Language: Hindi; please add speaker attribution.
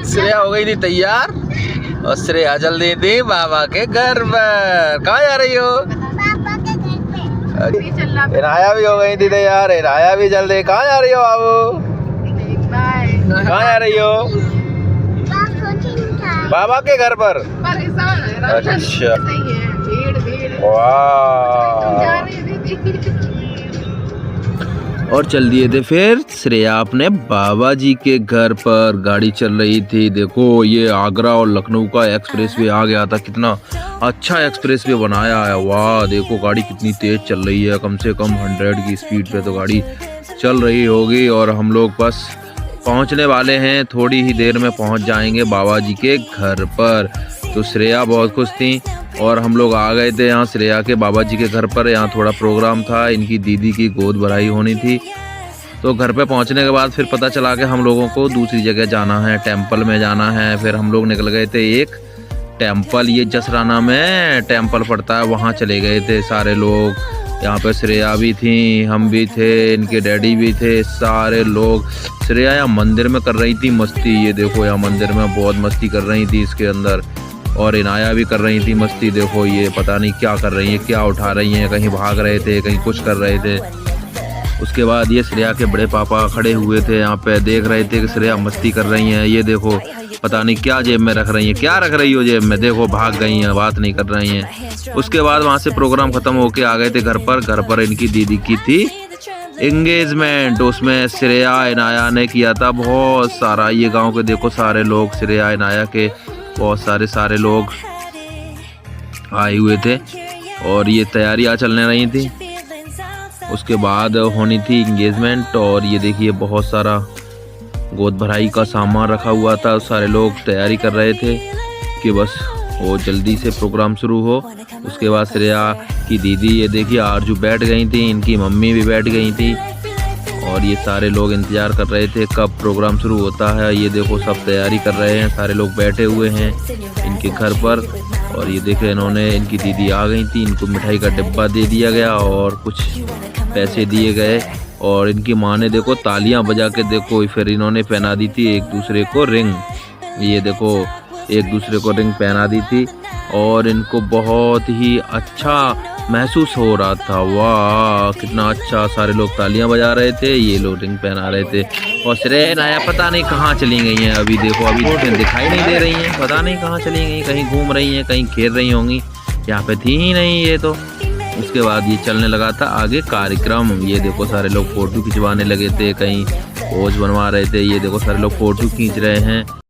Speaker 1: श्रेया हो गई थी तैयार और श्रेया चल दी थी बाबा के घर पर। कहाँ जा रही हो?
Speaker 2: पापा के घर पे।
Speaker 1: इनाया भी हो गई थी तैयार, इनाया भी चल दी। कहाँ जा रही हो बाबू? कहाँ जा रही हो? बाबा के घर पर। अच्छा, वाह। और चल दिए थे फिर श्रेया अपने बाबा जी के घर पर। गाड़ी चल रही थी, देखो ये आगरा और लखनऊ का एक्सप्रेसवे आ गया था। कितना अच्छा एक्सप्रेसवे बनाया है, वाह। देखो गाड़ी कितनी तेज चल रही है, कम से कम 100 की स्पीड पे तो गाड़ी चल रही होगी। और हम लोग बस पहुंचने वाले हैं, थोड़ी ही देर में पहुंच जाएंगे बाबा जी के घर पर। तो श्रेया बहुत खुश थी और हम लोग आ गए थे यहाँ श्रेया के बाबा जी के घर पर। यहाँ थोड़ा प्रोग्राम था, इनकी दीदी की गोद भराई होनी थी। तो घर पे पहुँचने के बाद फिर पता चला कि हम लोगों को दूसरी जगह जाना है, टेम्पल में जाना है। फिर हम लोग निकल गए थे एक टेम्पल, ये जसराना में टेम्पल पड़ता है, वहाँ चले गए थे सारे लोग। यहाँ पे श्रेया भी थी, हम भी थे, इनके डैडी भी थे, सारे लोग। श्रेया यहाँ मंदिर में कर रही थी मस्ती, ये देखो यहाँ मंदिर में बहुत मस्ती कर रही थी इसके अंदर। और इनाया भी कर रही थी मस्ती, देखो ये पता नहीं क्या कर रही है, क्या उठा रही हैं, कहीं भाग रहे थे, कहीं कुछ कर रहे थे। उसके बाद ये श्रेया के बड़े पापा खड़े हुए थे यहाँ पे, देख रहे थे कि श्रेया मस्ती कर रही हैं। ये देखो पता नहीं क्या जेब में रख रही हैं, क्या रख रही हो जेब में, देखो भाग गई हैं, बात नहीं कर रही हैं। उसके बाद वहाँ से प्रोग्राम खत्म होके आ गए थे घर पर। घर पर इनकी दीदी की थी एंगेजमेंट, उसमें श्रेया इनाया ने किया था बहुत सारा। ये गाँव के देखो सारे लोग, श्रेया इनाया के बहुत सारे लोग आए हुए थे और ये तैयारियां चलने रही थी। उसके बाद होनी थी एंगेजमेंट। और ये देखिए बहुत सारा गोद भराई का सामान रखा हुआ था, सारे लोग तैयारी कर रहे थे कि बस वो जल्दी से प्रोग्राम शुरू हो। उसके बाद श्रेया की दीदी ये देखिए आरजू बैठ गई थी, इनकी मम्मी भी बैठ गई थी और ये सारे लोग इंतज़ार कर रहे थे कब प्रोग्राम शुरू होता है। ये देखो सब तैयारी कर रहे हैं, सारे लोग बैठे हुए हैं इनके घर पर। और ये देखे इन्होंने, इनकी दीदी आ गई थी, इनको मिठाई का डिब्बा दे दिया गया और कुछ पैसे दिए गए। और इनकी माँ ने देखो तालियां बजा के देखो फिर इन्होंने पहना दी थी एक दूसरे को रिंग। ये देखो एक दूसरे को रिंग पहना दी थी और इनको बहुत ही अच्छा महसूस हो रहा था। वाह कितना अच्छा, सारे लोग तालियां बजा रहे थे, ये लोग रिंग पहना रहे थे। और श्रेया इनाया पता नहीं कहाँ चली गई हैं, अभी देखो अभी दिखाई नहीं दे रही हैं, पता नहीं कहाँ चली गई, कहीं घूम रही हैं, कहीं खेल रही होंगी, यहाँ पे थी ही नहीं ये तो। उसके बाद ये चलने लगा था आगे कार्यक्रम। ये देखो सारे लोग फोटो खिंचवाने लगे थे, कहीं पोज बनवा रहे थे, ये देखो सारे लोग फोटो खींच रहे हैं।